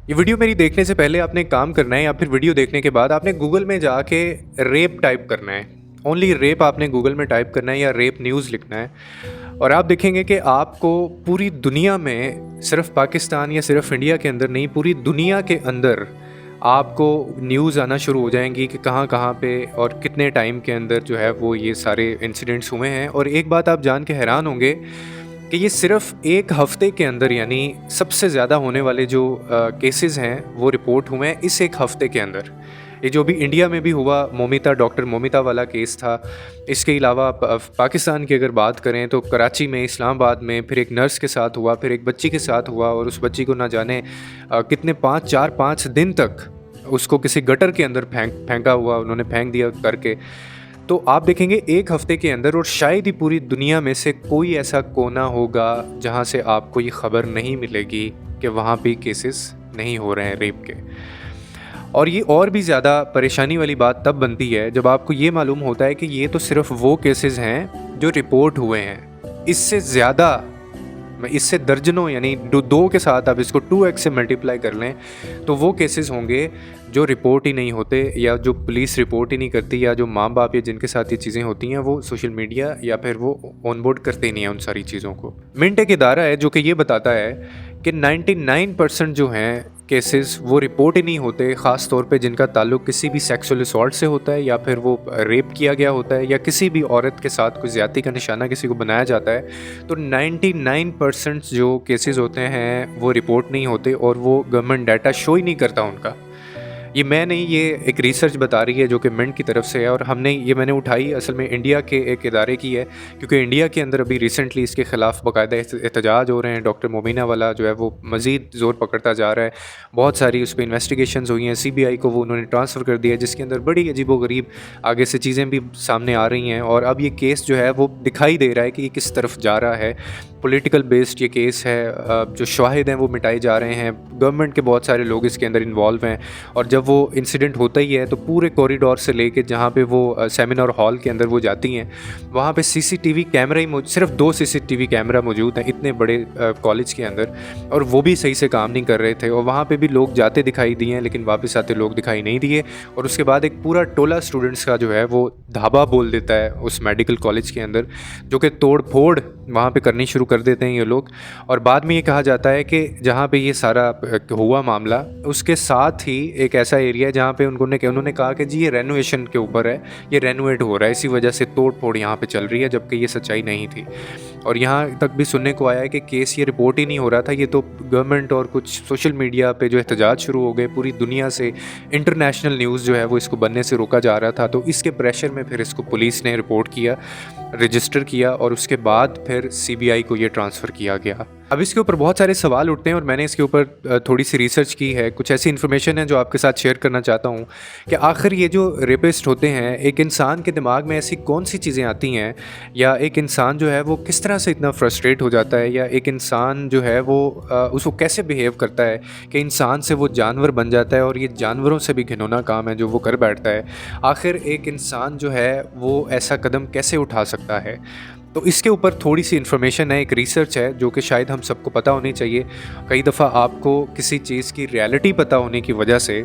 ये वीडियो मेरी देखने से पहले आपने एक काम करना है या फिर वीडियो देखने के बाद आपने गूगल में जाके रेप टाइप करना है। ओनली रेप आपने गूगल में टाइप करना है या रेप न्यूज़ लिखना है और आप देखेंगे कि आपको पूरी दुनिया में सिर्फ पाकिस्तान या सिर्फ इंडिया के अंदर नहीं, पूरी दुनिया के अंदर आपको न्यूज़ आना शुरू हो जाएंगी कि कहाँ कहाँ पे और कितने टाइम के अंदर जो है वो ये सारे इंसिडेंट्स हुए हैं। और एक बात आप जान के हैरान होंगे कि ये सिर्फ एक हफ़्ते के अंदर, यानी सबसे ज़्यादा होने वाले जो केसेस हैं वो रिपोर्ट हुए हैं इस एक हफ़्ते के अंदर। ये जो भी इंडिया में भी हुआ, डॉक्टर मोमिता वाला केस था। इसके अलावा पाकिस्तान की अगर बात करें तो कराची में, इस्लामाबाद में फिर एक नर्स के साथ हुआ, फिर एक बच्ची के साथ हुआ और उस बच्ची को ना जाने कितने 5 दिन तक उसको किसी गटर के अंदर फेंका हुआ, उन्होंने फेंक दिया करके। तो आप देखेंगे एक हफ़्ते के अंदर, और शायद ही पूरी दुनिया में से कोई ऐसा कोना होगा जहाँ से आपको ये ख़बर नहीं मिलेगी कि वहाँ पे केसेस नहीं हो रहे हैं रेप के। और ये और भी ज़्यादा परेशानी वाली बात तब बनती है जब आपको ये मालूम होता है कि ये तो सिर्फ वो केसेस हैं जो रिपोर्ट हुए हैं। इससे ज़्यादा, इससे दर्जनों, यानी दो के साथ आप इसको 2x से मल्टीप्लाई कर लें तो वो केसेस होंगे जो रिपोर्ट ही नहीं होते, या जो पुलिस रिपोर्ट ही नहीं करती, या जो माँ बाप या जिनके साथ ये चीज़ें होती हैं वो सोशल मीडिया या फिर वो ऑनबोर्ड करते ही नहीं हैं उन सारी चीज़ों को। मिंट एक इदारा है जो कि ये बताता है कि 99% जो हैं केसेस वो रिपोर्ट ही नहीं होते, ख़ास तौर पे जिनका ताल्लुक़ किसी भी सेक्सुअल असॉल्ट से होता है या फिर वो रेप किया गया होता है या किसी भी औरत के साथ कोई ज़्यादती का निशाना किसी को बनाया जाता है। तो 99% जो केसेस होते हैं वो रिपोर्ट नहीं होते और वो गवर्नमेंट डाटा शो ही नहीं करता उनका। ये मैं नहीं, ये एक रिसर्च बता रही है जो कि मिंट की तरफ से है, और मैंने उठाई असल में इंडिया के एक इदारे की है, क्योंकि इंडिया के अंदर अभी रिसेंटली इसके ख़िलाफ़ बाकायदा एहतजाज हो रहे हैं। डॉक्टर मोमिना वाला जो है वो मज़ीद ज़ोर पकड़ता जा रहा है। बहुत सारी उस पर इन्वेस्टिगेशंस हुई हैं, CBI को वो उन्होंने ट्रांसफ़र कर दिया, जिसके अंदर बड़ी अजीबोगरीब आगे से चीज़ें भी सामने आ रही हैं। और अब ये केस जो है वो दिखाई दे रहा है कि ये किस तरफ जा रहा है। पॉलिटिकल बेस्ड ये केस है, जो शाहिद हैं वो मिटाए जा रहे हैं, गवर्नमेंट के बहुत सारे लोग इसके अंदर इन्वॉल्व हैं। और जब वो इंसिडेंट होता ही है तो पूरे कॉरिडोर से लेके जहाँ पे वो सेमिनार हॉल के अंदर वो जाती हैं, वहाँ पे CCTV कैमरा ही सिर्फ 2 CCTV कैमरा मौजूद हैं इतने बड़े कॉलेज के अंदर, और वो भी सही से काम नहीं कर रहे थे। और वहाँ पे भी लोग जाते दिखाई दिए हैं लेकिन वापस आते लोग दिखाई नहीं दिए। और उसके बाद एक पूरा टोला स्टूडेंट्स का जो है वो धाबा बोल देता है उस मेडिकल कॉलेज के अंदर, जो कि तोड़ फोड़ वहाँ पे करनी शुरू कर देते हैं ये लोग। और बाद में ये कहा जाता है कि जहाँ पे ये सारा हुआ मामला, उसके साथ ही एक ऐसा एरिया है जहाँ पे उन्होंने कहा कि जी ये रेनोवेशन के ऊपर है, ये रेनोवेट हो रहा है, इसी वजह से तोड़ फोड़ यहाँ पे चल रही है, जबकि ये सच्चाई नहीं थी। और यहाँ तक भी सुनने को आया है कि केस ये रिपोर्ट ही नहीं हो रहा था, ये तो गवर्नमेंट और कुछ सोशल मीडिया पे जो एहतजाज शुरू हो गए, पूरी दुनिया से इंटरनेशनल न्यूज़ जो है वो इसको बनने से रोका जा रहा था। तो इसके प्रेशर में फिर इसको पुलिस ने रिपोर्ट किया, रजिस्टर किया, और उसके बाद फिर CBI को ये ट्रांसफ़र किया गया। अब इसके ऊपर बहुत सारे सवाल उठते हैं और मैंने इसके ऊपर थोड़ी सी रिसर्च की है। कुछ ऐसी इन्फॉर्मेशन है जो आपके साथ शेयर करना चाहता हूँ कि आखिर ये जो रेपिस्ट होते हैं, एक इंसान के दिमाग में ऐसी कौन सी चीज़ें आती हैं, या एक इंसान जो है वो किस तरह से इतना फ्रस्ट्रेट हो जाता है, या एक इंसान जो है वो उसको कैसे बिहेव करता है कि इंसान से वो जानवर बन जाता है, और ये जानवरों से भी घिनौना काम है जो वो कर बैठता है। आखिर एक इंसान जो है वो ऐसा कदम कैसे उठा सकता है? तो इसके ऊपर थोड़ी सी इन्फॉर्मेशन है, एक रिसर्च है जो कि शायद हम सबको पता होनी चाहिए। कई दफ़ा आपको किसी चीज़ की रियलिटी पता होने की वजह से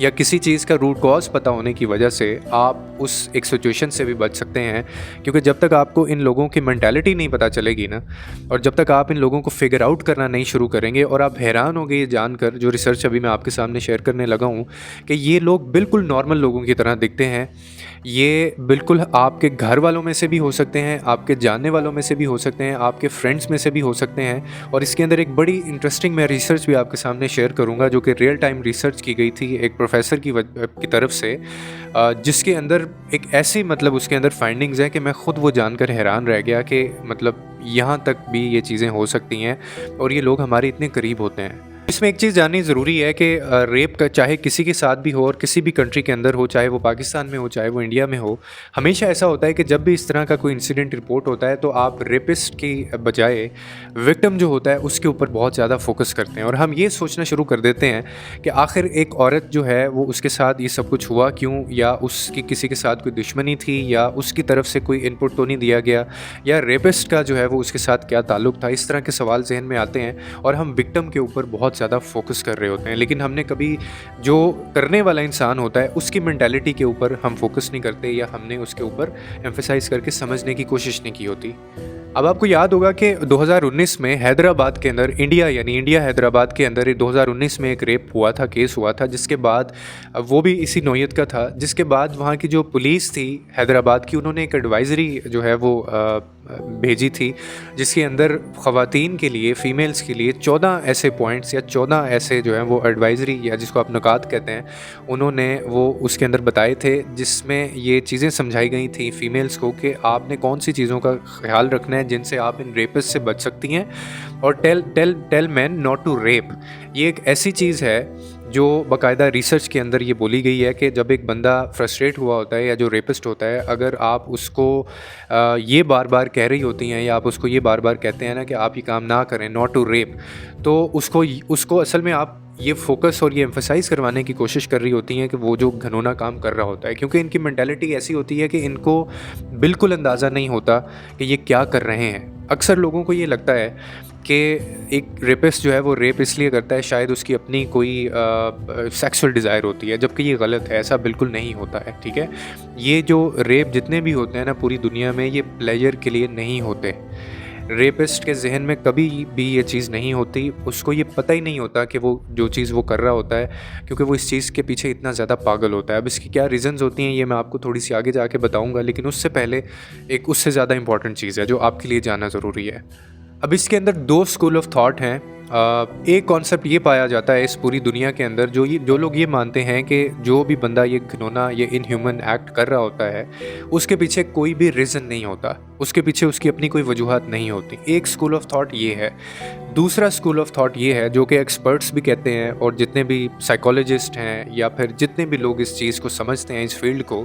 या किसी चीज़ का रूट कॉज पता होने की वजह से आप उस एक सिचुएशन से भी बच सकते हैं, क्योंकि जब तक आपको इन लोगों की मेंटालिटी नहीं पता चलेगी ना, और जब तक आप इन लोगों को फिगर आउट करना नहीं शुरू करेंगे, और आप हैरान होंगे ये जानकर, जो रिसर्च अभी मैं आपके सामने शेयर करने लगा हूँ, कि ये लोग बिल्कुल नॉर्मल लोगों की तरह दिखते हैं। ये बिल्कुल आपके घर वालों में से भी हो सकते हैं, आपके जानने वालों में से भी हो सकते हैं, आपके फ्रेंड्स में से भी हो सकते हैं। और इसके अंदर एक बड़ी इंटरेस्टिंग मैं रिसर्च भी आपके सामने शेयर करूंगा जो कि रियल टाइम रिसर्च की गई थी एक प्रोफेसर की तरफ से, जिसके अंदर एक ऐसी उसके अंदर फाइंडिंग्स हैं कि मैं ख़ुद वो जानकर हैरान रह गया कि यहाँ तक भी ये चीज़ें हो सकती हैं और ये लोग हमारे इतने करीब होते हैं। इसमें एक चीज़ जाननी ज़रूरी है कि रेप का चाहे किसी के साथ भी हो और किसी भी कंट्री के अंदर हो, चाहे वो पाकिस्तान में हो चाहे वो इंडिया में हो, हमेशा ऐसा होता है कि जब भी इस तरह का कोई इंसिडेंट रिपोर्ट होता है तो आप रेपिस्ट की बजाय विक्टिम जो होता है उसके ऊपर बहुत ज़्यादा फोकस करते हैं, और हम ये सोचना शुरू कर देते हैं कि आखिर एक औरत जो है वो उसके साथ ये सब कुछ हुआ क्यों, या उसकी किसी के साथ कोई दुश्मनी थी, या उसकी तरफ से कोई इनपुट तो नहीं दिया गया, या रेपिस्ट का जो है वो उसके साथ क्या ताल्लुक़ था। इस तरह के सवाल जहन में आते हैं और हम विक्टिम के ऊपर बहुत ज़्यादा फोकस कर रहे होते हैं, लेकिन हमने कभी जो करने वाला इंसान होता है उसकी मेंटालिटी के ऊपर हम फोकस नहीं करते, या हमने उसके ऊपर एम्फेसाइज करके समझने की कोशिश नहीं की होती। अब आपको याद होगा कि 2019 में हैदराबाद के अंदर, इंडिया हैदराबाद के अंदर 2019 में एक रेप हुआ था, केस हुआ था, जिसके बाद वो भी इसी नौयत का था, जिसके बाद वहाँ की जो पुलिस थी हैदराबाद की, उन्होंने एक एडवाइज़री जो है वो भेजी थी, जिसके अंदर ख़वातीन के लिए, फ़ीमेल्स के लिए 14 ऐसे पॉइंट्स या 14 ऐसे जो हैं वो एडवाइज़री, या जिसको आप नुकात कहते हैं, उन्होंने वो उसके अंदर बताए थे, जिसमें ये चीज़ें समझाई गई थी फ़ीमेल्स को कि आपने कौन सी चीज़ों का ख्याल रखना है जिनसे आप इन रेपिस्ट से बच सकती हैं। और tell man not to rape, ये एक ऐसी चीज़ है जो बाकायदा रिसर्च के अंदर ये बोली गई है कि जब एक बंदा फ्रस्ट्रेट हुआ होता है या जो रेपिस्ट होता है, अगर आप उसको ये बार बार कह रही होती हैं या आप उसको ये बार बार कहते हैं ना कि आप ये काम ना करें, नॉट टू रेप, तो उसको असल में आप ये फोकस और ये एम्फसाइज़ करवाने की कोशिश कर रही होती हैं कि वो जो घिनौना काम कर रहा होता है, क्योंकि इनकी मेंटालिटी ऐसी होती है कि इनको बिल्कुल अंदाज़ा नहीं होता कि ये क्या कर रहे हैं। अक्सर लोगों को ये लगता है कि एक रेपिस्ट जो है वो रेप इसलिए करता है, शायद उसकी अपनी कोई सेक्सुअल डिज़ायर होती है, जबकि ये गलत है, ऐसा बिल्कुल नहीं होता है। ठीक है, ये जो रेप जितने भी होते हैं ना पूरी दुनिया में, ये प्लेजर के लिए नहीं होते। रेपिस्ट के जहन में कभी भी ये चीज़ नहीं होती, उसको ये पता ही नहीं होता कि वो जो चीज़ वो कर रहा होता है, क्योंकि वो इस चीज़ के पीछे इतना ज़्यादा पागल होता है। अब इसकी क्या रीज़न्स होती हैं ये मैं आपको थोड़ी सी आगे जाके बताऊंगा, लेकिन उससे पहले एक उससे ज़्यादा इंपॉर्टेंट चीज़ है जो आपके लिए जानना ज़रूरी है। अब इसके अंदर 2 स्कूल ऑफ थॉट हैं। एक कॉन्सेप्ट ये पाया जाता है इस पूरी दुनिया के अंदर, जो लोग ये मानते हैं कि जो भी बंदा ये घिनौना, ये इनह्यूमन एक्ट कर रहा होता है, उसके पीछे कोई भी रीज़न नहीं होता, उसके पीछे उसकी अपनी कोई वजूहत नहीं होती। एक स्कूल ऑफ थॉट ये है। दूसरा स्कूल ऑफ थॉट ये है, जो कि एक्सपर्ट्स भी कहते हैं और जितने भी साइकोलॉजिस्ट हैं या फिर जितने भी लोग इस चीज़ को समझते हैं, इस फील्ड को,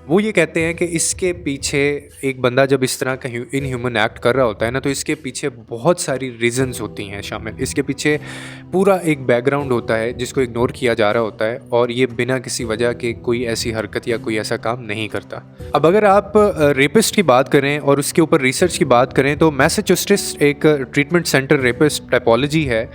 वो ये कहते हैं कि इसके पीछे एक बंदा जब इस तरह का इनह्यूमन एक्ट कर रहा होता है ना, तो इसके पीछे बहुत सारी रीज़न्स होती हैं शामिल। इसके पीछे पूरा एक बैकग्राउंड होता है जिसको इग्नोर किया जा रहा होता है, और ये बिना किसी वजह के कोई ऐसी हरकत या कोई ऐसा काम नहीं करता। अब अगर आप रेपिस्ट की बात करें और उसके ऊपर रिसर्च की बात करें, तो मैसाचुसेट्स एक ट्रीटमेंट सेंटर रेपिस्ट टाइपोलॉजी है,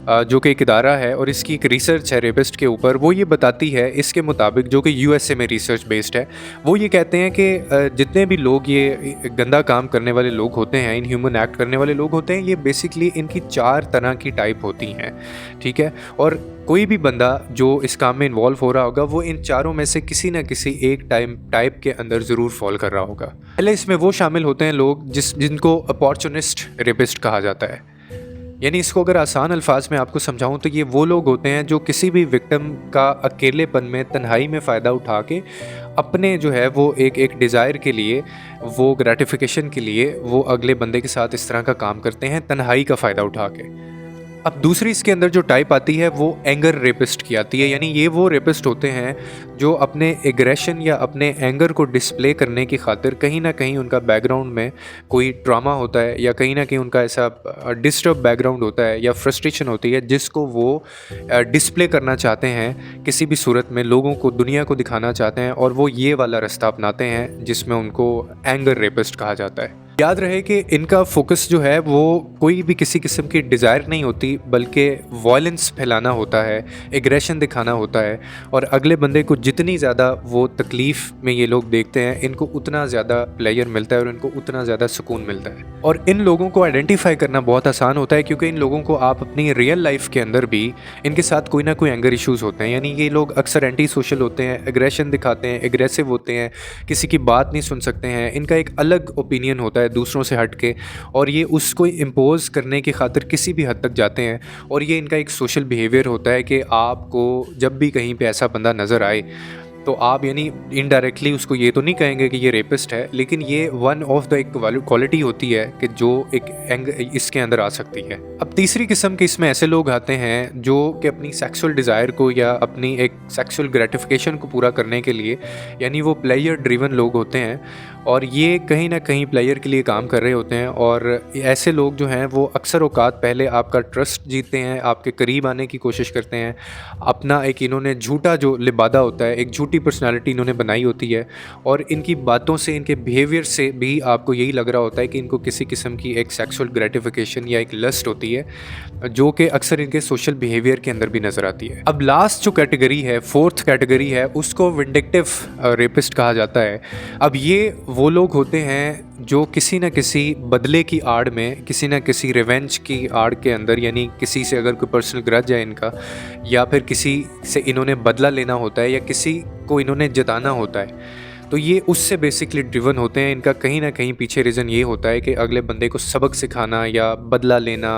जो कि एक इदारा है, और इसकी एक रिसर्च है रेपिस्ट के ऊपर। वो ये बताती है इसके मुताबिक, जो कि यूएसए में रिसर्च बेस्ड है, वो ये कहते हैं कि जितने भी लोग ये गंदा काम करने वाले लोग होते हैं, इनह्यूमन एक्ट करने वाले लोग होते हैं, ये बेसिकली इनकी 4 तरह की टाइप होती हैं। ठीक है, और कोई भी बंदा जो इस काम में इन्वॉल्व हो रहा होगा, वो इन चारों में से किसी न किसी एक टाइप के अंदर ज़रूर फॉल कर रहा होगा। पहले इसमें वो शामिल होते हैं लोग जिनको अपॉर्चुनिस्ट रेपिस्ट कहा जाता है। यानी इसको अगर आसान अल्फाज में आपको समझाऊं तो ये वो लोग होते हैं जो किसी भी विक्टिम का अकेलेपन में, तन्हाई में फ़ायदा उठा के अपने जो है वो एक डिज़ायर के लिए, वो ग्रेटिफिकेशन के लिए वो अगले बंदे के साथ इस तरह का काम करते हैं, तन्हाई का फ़ायदा उठा के। अब दूसरी इसके अंदर जो टाइप आती है वो एंगर रेपिस्ट की आती है। यानी ये वो रेपिस्ट होते हैं जो अपने एग्रेशन या अपने एंगर को डिस्प्ले करने की खातिर कहीं ना कहीं उनका बैकग्राउंड में कोई ट्रॉमा होता है, या कहीं ना कहीं उनका ऐसा डिस्टर्ब बैकग्राउंड होता है या फ्रस्ट्रेशन होती है, जिसको वो डिस्प्ले करना चाहते हैं किसी भी सूरत में, लोगों को, दुनिया को दिखाना चाहते हैं, और वो ये वाला रास्ता अपनाते हैं जिसमें उनको एंगर रेपिस्ट कहा जाता है। याद रहे कि इनका फोकस जो है वो कोई भी किसी किस्म की डिज़ायर नहीं होती, बल्कि वायलेंस फैलाना होता है, एग्रेशन दिखाना होता है, और अगले बंदे को जितनी ज़्यादा वो तकलीफ़ में ये लोग देखते हैं, इनको उतना ज़्यादा प्लेजर मिलता है और इनको उतना ज़्यादा सुकून मिलता है। और इन लोगों को आइडेंटिफाई करना बहुत आसान होता है, क्योंकि इन लोगों को आप अपनी रियल लाइफ के अंदर भी इनके साथ कोई ना कोई एंगर इश्यूज़ होते हैं। यानी ये लोग अक्सर एंटी सोशल होते हैं, एग्रेशन दिखाते हैं, एग्रेसिव होते हैं, किसी की बात नहीं सुन सकते हैं, इनका एक अलग ओपिनियन होता है दूसरों से हट के, और ये उसको इम्पोज करने की खातिर किसी भी हद तक जाते हैं। और ये इनका एक सोशल बिहेवियर होता है कि आपको जब भी कहीं पे ऐसा बंदा नज़र आए तो आप यानी इनडायरेक्टली उसको ये तो नहीं कहेंगे कि ये रेपिस्ट है, लेकिन ये वन ऑफ द एक क्वालिटी होती है कि जो एक इसके अंदर आ सकती है। अब तीसरी किस्म के इसमें ऐसे लोग आते हैं जो कि अपनी सेक्सुअल डिज़ायर को या अपनी एक सेक्सुअल ग्रेटिफिकेशन को पूरा करने के लिए, यानी वो प्लेयर ड्रिवन लोग होते हैं, और ये कहीं ना कहीं प्लेयर के लिए काम कर रहे होते हैं। और ऐसे लोग जो हैं वो अक्सर औकात पहले आपका ट्रस्ट जीतते हैं, आपके करीब आने की कोशिश करते हैं, अपना एक इन्होंने झूठा जो लिबादा होता है, एक झूठी मल्टी पर्सनालिटी इन्होंने बनाई होती है और इनकी बातों से, इनके बिहेवियर से भी आपको यही लग रहा होता है कि इनको किसी किस्म की एक सेक्सुअल ग्रेटिफिकेशन या एक लस्ट होती है, जो कि अक्सर इनके सोशल बिहेवियर के अंदर भी नज़र आती है। अब लास्ट जो कैटेगरी है, फोर्थ कैटेगरी है, उसको विंडिक्टिव रेपिस्ट कहा जाता है। अब ये वो लोग होते हैं जो किसी न किसी बदले की आड़ में, किसी न किसी रिवेंज की आड़ के अंदर, यानी किसी से अगर कोई पर्सनल ग्रज है इनका, या फिर किसी से इन्होंने बदला लेना होता है या किसी को इन्होंने जताना होता है, तो ये उससे बेसिकली ड्रिवन होते हैं। इनका कहीं ना कहीं पीछे रीज़न ये होता है कि अगले बंदे को सबक सिखाना या बदला लेना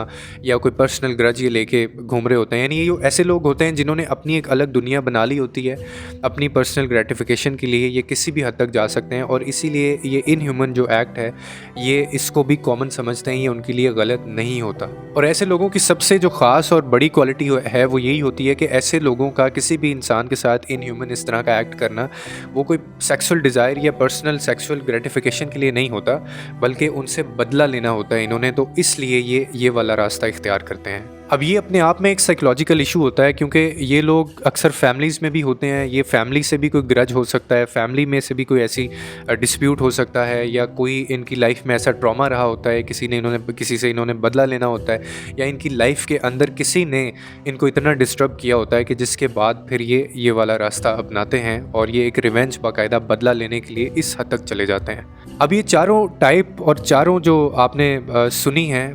या कोई पर्सनल ग्रज ये लेके घूम रहे होते हैं। यानी ये ऐसे लोग होते हैं जिन्होंने अपनी एक अलग दुनिया बना ली होती है अपनी पर्सनल ग्रेटिफिकेशन के लिए। ये किसी भी हद तक जा सकते हैं और इसीलिए ये इनह्यूमन जो एक्ट है ये इसको भी कॉमन समझते हैं, ये उनके लिए गलत नहीं होता। और ऐसे लोगों की सबसे जो ख़ास और बड़ी क्वालिटी है वो यही होती है कि ऐसे लोगों का किसी भी इंसान के साथ इनह्यूमन इस तरह का एक्ट करना वो कोई सेक्सुअल डिज़ायर या पर्सनल सेक्सुअल ग्रेटिफिकेशन के लिए नहीं होता, बल्कि उनसे बदला लेना होता है इन्होंने, तो इसलिए ये वाला रास्ता इख्तियार करते हैं। अब ये अपने आप में एक साइकोलॉजिकल इशू होता है क्योंकि ये लोग अक्सर फैमिलीज़ में भी होते हैं। ये फैमिली से भी कोई ग्रज हो सकता है, फैमिली में से भी कोई ऐसी डिस्प्यूट हो सकता है, या कोई इनकी लाइफ में ऐसा ट्रॉमा रहा होता है, किसी से इन्होंने बदला लेना होता है, या इनकी लाइफ के अंदर किसी ने इनको इतना डिस्टर्ब किया होता है कि जिसके बाद फिर ये वाला रास्ता अपनाते हैं और ये एक रिवेंज बाकायदा बदला लेने के लिए इस हद तक चले जाते हैं। अब ये चारों टाइप और चारों जो आपने सुनी हैं,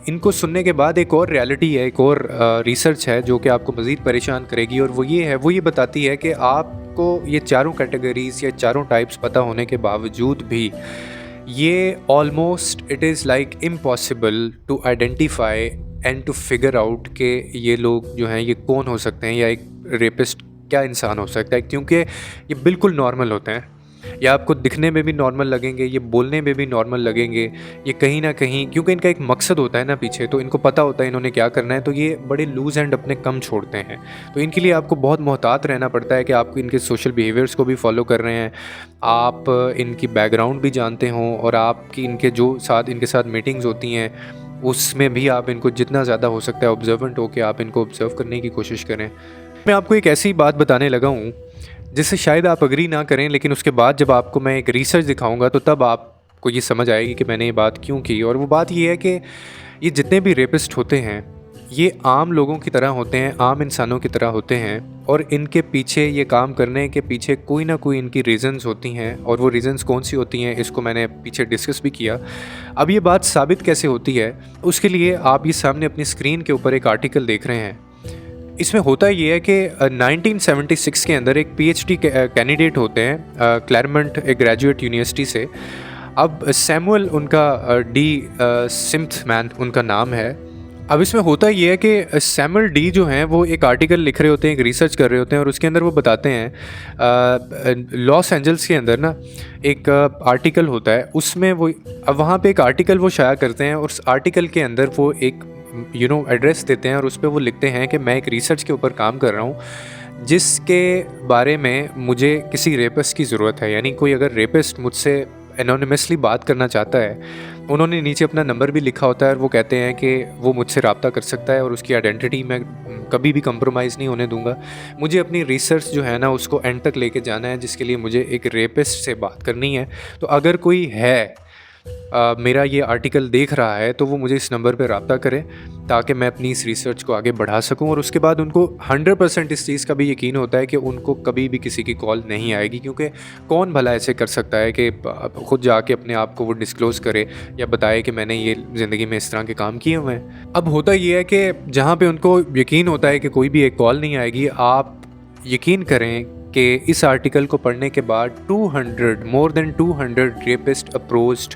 इनको सुनने के बाद एक और रियलिटी है, एक और रिसर्च है जो कि आपको मज़ीद परेशान करेगी, और वो ये बताती है कि आपको ये चारों कैटेगरीज़ या चारों टाइप्स पता होने के बावजूद भी ये almost it is like impossible to identify and to figure out कि ये लोग जो हैं ये कौन हो सकते हैं या एक रेपिस्ट क्या इंसान हो सकता है, क्योंकि ये बिल्कुल नॉर्मल होते हैं। या आपको दिखने में भी नॉर्मल लगेंगे, ये बोलने में भी नॉर्मल लगेंगे, ये कहीं ना कहीं क्योंकि इनका एक मकसद होता है ना पीछे, तो इनको पता होता है इन्होंने क्या करना है, तो ये बड़े लूज़ एंड अपने कम छोड़ते हैं। तो इनके लिए आपको बहुत मोहतात रहना पड़ता है कि आप इनके सोशल बिहेवियर्स को भी फॉलो कर रहे हैं, आप इनकी बैकग्राउंड भी जानते हों, और आपकी इनके साथ मीटिंग्स होती हैं उसमें भी आप इनको जितना ज़्यादा हो सकता है ऑब्जर्वेंट हो के आप इनको ऑब्जर्व करने की कोशिश करें। मैं आपको एक ऐसी बात बताने लगा हूँ जिससे शायद आप अग्री ना करें, लेकिन उसके बाद जब आपको मैं एक रिसर्च दिखाऊंगा तो तब आपको ये समझ आएगी कि मैंने ये बात क्यों की। और वो बात ये है कि ये जितने भी रेपिस्ट होते हैं ये आम लोगों की तरह होते हैं, आम इंसानों की तरह होते हैं, और इनके पीछे ये काम करने के पीछे कोई ना कोई इनकी रीज़न्स होती हैं, और वो रीज़न्स कौन सी होती हैं इसको मैंने पीछे डिस्कस भी किया। अब ये बात साबित कैसे होती है उसके लिए आप ये सामने अपनी स्क्रीन के ऊपर एक आर्टिकल देख रहे हैं। इसमें होता ये है कि 1976 के अंदर एक पीएचडी कैंडिडेट होते हैं क्लैरमंट एक ग्रेजुएट यूनिवर्सिटी से। अब सैमुअल उनका डी सिम्थमैन उनका नाम है। अब इसमें होता ये है कि सैमुअल डी जो हैं वो एक आर्टिकल लिख रहे होते हैं, एक रिसर्च कर रहे होते हैं, और उसके अंदर वो बताते हैं लॉस एंजल्स के अंदर ना एक आर्टिकल होता है, उसमें वो वहाँ पे एक आर्टिकल वो शाया करते हैं, और उस आर्टिकल के अंदर वो एक एड्रेस देते हैं, और उस पर वो लिखते हैं कि मैं एक रिसर्च के ऊपर काम कर रहा हूँ जिसके बारे में मुझे किसी रेपिस्ट की ज़रूरत है। यानी कोई अगर रेपिस्ट मुझसे एनोनिमसली बात करना चाहता है, उन्होंने नीचे अपना नंबर भी लिखा होता है, और वो कहते हैं कि वो मुझसे रब्ता कर सकता है और उसकी आइडेंटिटी मैं कभी भी कंप्रोमाइज़ नहीं होने दूंगा। मुझे अपनी रिसर्च जो है ना उसको एंड तक लेके जाना है, जिसके लिए मुझे एक रेपिस्ट से बात करनी है। तो अगर कोई है मेरा ये आर्टिकल देख रहा है तो वो मुझे इस नंबर पे रब्ता करें ताकि मैं अपनी इस रिसर्च को आगे बढ़ा सकूं। और उसके बाद उनको 100% इस चीज़ का भी यकीन होता है कि उनको कभी भी किसी की कॉल नहीं आएगी, क्योंकि कौन भला ऐसे कर सकता है कि खुद जाके अपने आप को वो डिस्क्लोज़ करे या बताए कि मैंने ये ज़िंदगी में इस तरह के काम किए हुए हैं। अब होता ये है कि जहाँ पर उनको यकीन होता है कि कोई भी एक कॉल नहीं आएगी, आप यकीन करें कि इस आर्टिकल को पढ़ने के बाद more than 200 rapist approached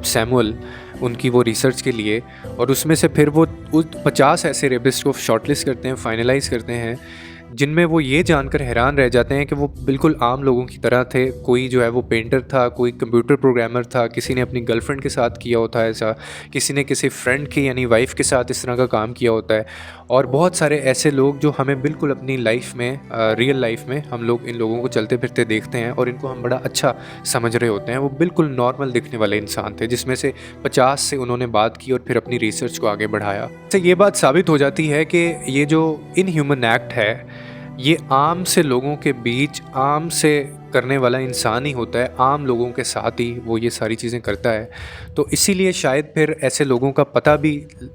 Samuel उनकी वो रिसर्च के लिए, और उसमें से फिर वो 50 ऐसे रेपिस्ट को शॉर्टलिस्ट करते हैं, फाइनलाइज करते हैं, जिनमें वो ये जानकर हैरान रह जाते हैं कि वो बिल्कुल आम लोगों की तरह थे। कोई जो है वो पेंटर था, कोई कंप्यूटर प्रोग्रामर था, किसी ने अपनी गर्लफ्रेंड के साथ किया होता है ऐसा, किसी ने किसी फ्रेंड की यानी वाइफ के साथ इस तरह का काम किया होता है, और बहुत सारे ऐसे लोग जो हमें बिल्कुल अपनी लाइफ में रियल लाइफ में हम लोग इन लोगों को चलते फिरते देखते हैं और इनको हम बड़ा अच्छा समझ रहे होते हैं। वो बिल्कुल नॉर्मल दिखने वाले इंसान थे, जिसमें से 50 से उन्होंने बात की और फिर अपनी रिसर्च को आगे बढ़ाया। तो ये बात साबित हो जाती है कि ये जो इनह्यूमन एक्ट है ये आम से लोगों के बीच आम से करने वाला इंसान ही होता है, आम लोगों के साथ ही वो ये सारी चीज़ें करता है। तो इसीलिए शायद फिर ऐसे लोगों का पता भी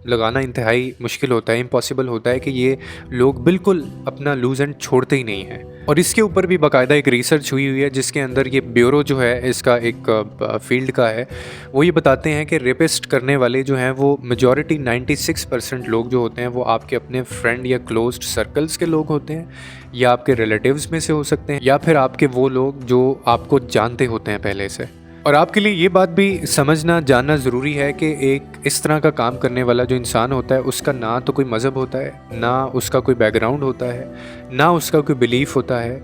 लगाना इंतहाई मुश्किल होता है, इम्पॉसिबल होता है कि ये लोग बिल्कुल अपना लूज़ एंड छोड़ते ही नहीं हैं। और इसके ऊपर भी बाकायदा एक रिसर्च हुई हुई है जिसके अंदर ये ब्यूरो जो है इसका एक फील्ड का है, वो ये बताते हैं कि रेपिस्ट करने वाले जो हैं वो मेजॉरिटी 96% लोग जो होते हैं वो आपके अपने फ्रेंड या क्लोज्ड सर्कल्स के लोग होते हैं, या आपके रिलेटिव्स में से हो सकते हैं, या फिर आपके वो लोग जो आपको जानते होते हैं पहले से। और आपके लिए ये बात भी समझना जानना ज़रूरी है कि एक इस तरह का काम करने वाला जो इंसान होता है उसका ना तो कोई मज़हब होता है, ना उसका कोई बैकग्राउंड होता है, ना उसका कोई बिलीफ होता है,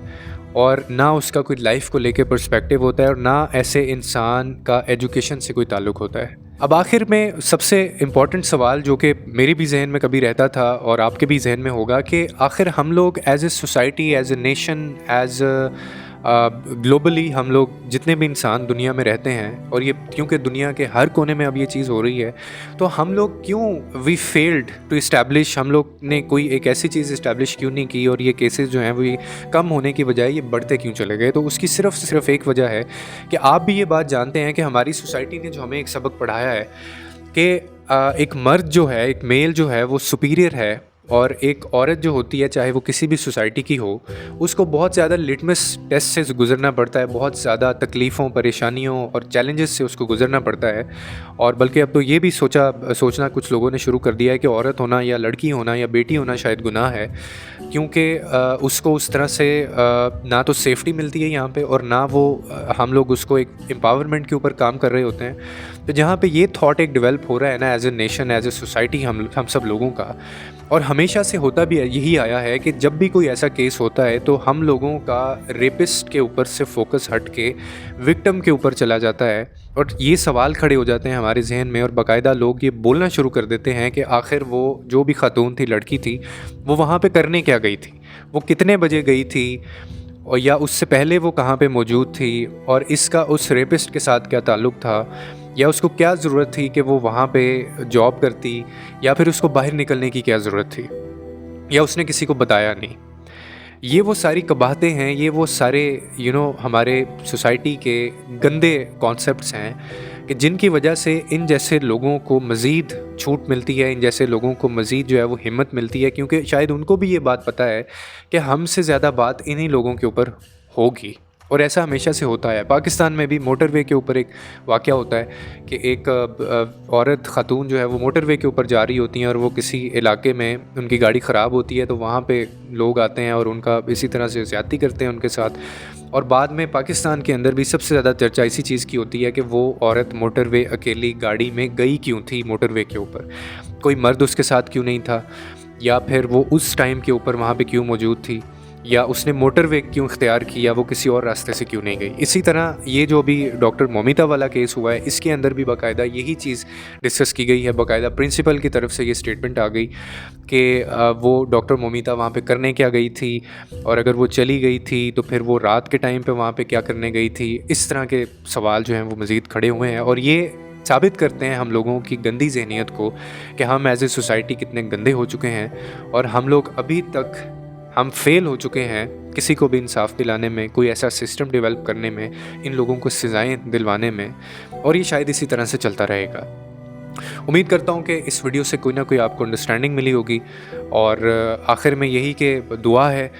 और ना उसका कोई लाइफ को लेके पर्सपेक्टिव होता है, और ना ऐसे इंसान का एजुकेशन से कोई ताल्लुक़ होता है। अब आखिर में सबसे इम्पॉर्टेंट सवाल जो कि मेरे भी जहन में कभी रहता था और आपके भी जहन में होगा कि आखिर हम लोग as a society, as a nation, as globally हम लोग जितने भी इंसान दुनिया में रहते हैं, और ये क्योंकि दुनिया के हर कोने में अब ये चीज़ हो रही है, तो हम लोग क्यों वी फेल्ड टू इस्टेब्लिश, हम लोग ने कोई एक ऐसी चीज़ इस्टेब्लिश क्यों नहीं की, और ये केसेस जो हैं वो ये कम होने की बजाय ये बढ़ते क्यों चले गए। तो उसकी सिर्फ एक वजह है कि आप भी ये बात जानते हैं कि हमारी सोसाइटी ने जो हमें एक सबक पढ़ाया है कि एक मर्द जो है, एक मेल जो है वो सुपीरियर है, और एक औरत जो होती है चाहे वो किसी भी सोसाइटी की हो, उसको बहुत ज़्यादा लिटमस टेस्ट से गुज़रना पड़ता है, बहुत ज़्यादा तकलीफ़ों, परेशानियों और चैलेंजेस से उसको गुज़रना पड़ता है। और बल्कि अब तो ये भी सोचना कुछ लोगों ने शुरू कर दिया है कि औरत होना या लड़की होना या बेटी होना शायद गुनाह है, क्योंकि उसको उस तरह से ना तो सेफ्टी मिलती है यहाँ पे, और ना वो हम लोग उसको एक एम्पावरमेंट के ऊपर काम कर रहे होते हैं। तो जहाँ पे ये थॉट एक डेवलप हो रहा है ना, as a nation, as a society, हम सब लोगों का, और हमेशा से होता भी यही आया है कि जब भी कोई ऐसा केस होता है तो हम लोगों का रेपिस्ट के ऊपर से फोकस हट के विक्टिम के ऊपर चला जाता है, और ये सवाल खड़े हो जाते हैं हमारे जहन में, और बाकायदा लोग ये बोलना शुरू कर देते हैं कि आखिर वो जो भी खातून थी, लड़की थी, वो वहाँ पे करने क्या गई थी, वो कितने बजे गई थी, और या उससे पहले वो कहाँ पे मौजूद थी, और इसका उस रेपिस्ट के साथ क्या ताल्लुक़ था, या उसको क्या ज़रूरत थी कि वो वहाँ पे जॉब करती, या फिर उसको बाहर निकलने की क्या ज़रूरत थी, या उसने किसी को बताया नहीं। ये वो सारी कबाहतें हैं, ये वो सारे हमारे सोसाइटी के गंदे कॉन्सेप्ट्स हैं कि जिनकी वजह से इन जैसे लोगों को मज़ीद छूट मिलती है, इन जैसे लोगों को मज़ीद जो है वो हिम्मत मिलती है, क्योंकि शायद उनको भी ये बात पता है कि हमसे ज़्यादा बात इन्हीं लोगों के ऊपर होगी, और ऐसा हमेशा से होता है। पाकिस्तान में भी मोटरवे के ऊपर एक वाक़या होता है कि एक औरत खातून जो है वो मोटरवे के ऊपर जा रही होती हैं, और वो किसी इलाके में उनकी गाड़ी ख़राब होती है, तो वहाँ पे लोग आते हैं और उनका इसी तरह से ज़्यादती करते हैं उनके साथ। और बाद में पाकिस्तान के अंदर भी सबसे ज़्यादा चर्चा इसी चीज़ की होती है कि वो औरत मोटरवे अकेली गाड़ी में गई क्यों थी, मोटरवे के ऊपर कोई मर्द उसके साथ क्यों नहीं था, या फिर वो उस टाइम के ऊपर वहाँ पे क्यों मौजूद थी, या उसने मोटरवे क्यों इख्तियार की, या वो किसी और रास्ते से क्यों नहीं गई। इसी तरह ये जो अभी डॉक्टर मोमिता वाला केस हुआ है, इसके अंदर भी बाकायदा यही चीज़ डिस्कस की गई है। बाकायदा प्रिंसिपल की तरफ से ये स्टेटमेंट आ गई कि वो डॉक्टर मोमिता वहाँ पे करने क्या गई थी, और अगर वो चली गई थी तो फिर वो रात के टाइम पे वहाँ पे क्या करने गई थी। इस तरह के सवाल जो हैं वो मज़ीद खड़े हुए हैं, और ये साबित करते हैं हम लोगों की गंदी जहनीत को कि हम एज ए सोसाइटी कितने गंदे हो चुके हैं, और हम लोग अभी तक हम फेल हो चुके हैं किसी को भी इंसाफ दिलाने में, कोई ऐसा सिस्टम डेवलप करने में, इन लोगों को सज़ाएं दिलवाने में, और ये शायद इसी तरह से चलता रहेगा। उम्मीद करता हूँ कि इस वीडियो से कोई ना कोई आपको अंडरस्टैंडिंग मिली होगी, और आखिर में यही कि दुआ है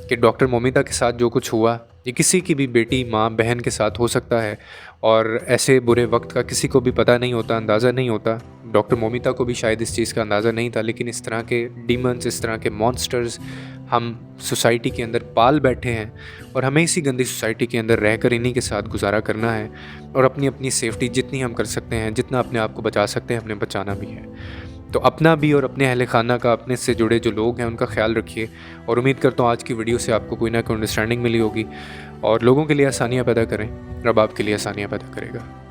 कि डॉक्टर मोमिता के साथ जो कुछ हुआ ये किसी की भी बेटी, माँ, बहन के साथ हो सकता है, और ऐसे बुरे वक्त का किसी को भी पता नहीं होता, अंदाज़ा नहीं होता। डॉक्टर मोमिता को भी शायद इस चीज़ का अंदाज़ा नहीं था, लेकिन इस तरह के डीमंस, इस तरह के मॉन्स्टर्स हम सोसाइटी के अंदर पाल बैठे हैं, और हमें इसी गंदी सोसाइटी के अंदर रहकर इन्हीं के साथ गुजारा करना है, और अपनी अपनी सेफ्टी जितनी हम कर सकते हैं, जितना अपने आप को बचा सकते हैं, हमने बचाना भी है। तो अपना भी और अपने अहल खाना का, अपने से जुड़े जो लोग हैं उनका ख्याल रखिए, और उम्मीद करता हूँ आज की वीडियो से आपको कोई ना कोई अंडरस्टैंडिंग मिली होगी, और लोगों के लिए आसानियाँ पैदा करें, रब आपके लिए आसानियाँ पैदा करेगा।